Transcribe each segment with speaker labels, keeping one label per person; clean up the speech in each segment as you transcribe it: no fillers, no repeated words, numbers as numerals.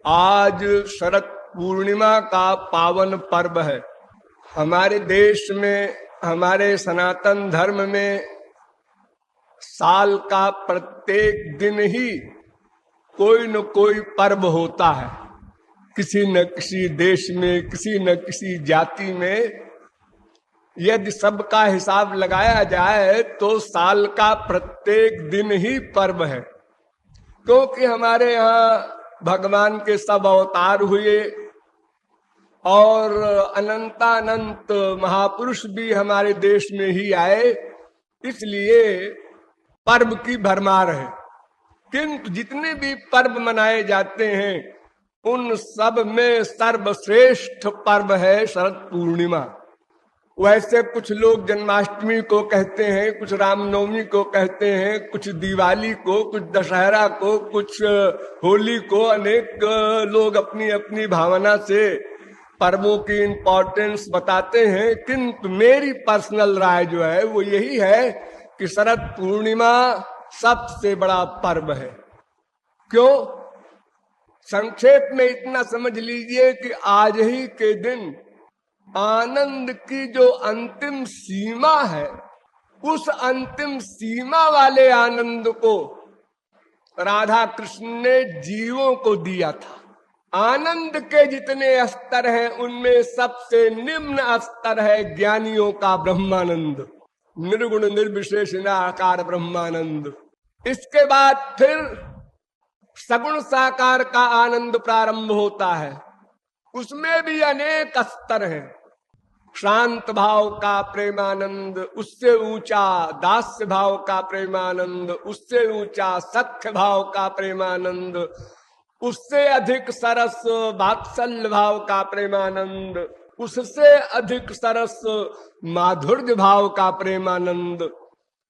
Speaker 1: आज शरद पूर्णिमा का पावन पर्व है। हमारे देश में, हमारे सनातन धर्म में साल का प्रत्येक दिन ही कोई न कोई पर्व होता है। किसी न किसी देश में, किसी न किसी जाति में यदि सबका हिसाब लगाया जाए तो साल का प्रत्येक दिन ही पर्व है। क्योंकि हमारे यहाँ भगवान के सब अवतार हुए और अनंतानंत महापुरुष भी हमारे देश में ही आए, इसलिए पर्व की भरमार है। किंतु जितने भी पर्व मनाए जाते हैं उन सब में सर्वश्रेष्ठ पर्व है शरद पूर्णिमा। वैसे कुछ लोग जन्माष्टमी को कहते हैं, कुछ रामनवमी को कहते हैं, कुछ दिवाली को, कुछ दशहरा को, कुछ होली को। अनेक लोग अपनी अपनी भावना से पर्वों की इंपॉर्टेंस बताते हैं, किंतु मेरी पर्सनल राय जो है वो यही है कि शरद पूर्णिमा सबसे बड़ा पर्व है। क्यों? संक्षेप में इतना समझ लीजिए कि आज ही के दिन आनंद की जो अंतिम सीमा है, उस अंतिम सीमा वाले आनंद को राधा कृष्ण ने जीवों को दिया था। आनंद के जितने स्तर हैं उनमें सबसे निम्न स्तर है ज्ञानियों का ब्रह्मानंद, निर्गुण निर्विशेष निराकार ब्रह्मानंद। इसके बाद फिर सगुण साकार का आनंद प्रारंभ होता है। उसमें भी अनेक स्तर हैं। शांत भाव का प्रेमानंद, उससे ऊंचा दास्य भाव का प्रेमानंद, उससे ऊंचा सख्य भाव का प्रेमानंद, उससे अधिक सरस वात्सल्य भाव का प्रेमानंद, उससे अधिक सरस माधुर्य भाव का प्रेमानंद।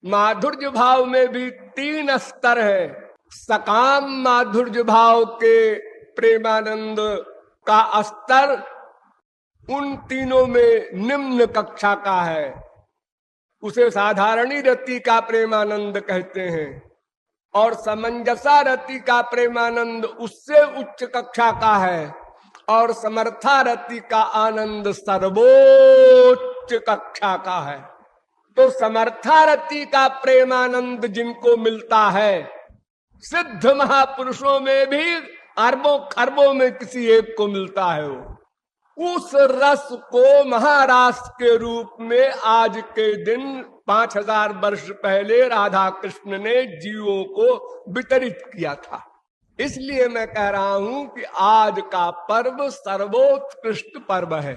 Speaker 1: माधुर्य भाव में भी 3 स्तर है। सकाम माधुर्य भाव के प्रेमानंद का स्तर उन तीनों में निम्न कक्षा का है। उसे साधारणी रति का प्रेमानंद कहते हैं। और समंजसा रति का प्रेमानंद उससे उच्च कक्षा का है। और समर्था रति का आनंद सर्वोच्च कक्षा का है। तो समर्था रति का प्रेमानंद जिनको मिलता है, सिद्ध महापुरुषों में भी अरबों खरबों में किसी एक को मिलता है। उस रस को महारास के रूप में आज के दिन 5000 वर्ष पहले राधा कृष्ण ने जीवों को वितरित किया था। इसलिए मैं कह रहा हूं कि आज का पर्व सर्वोत्कृष्ट पर्व है।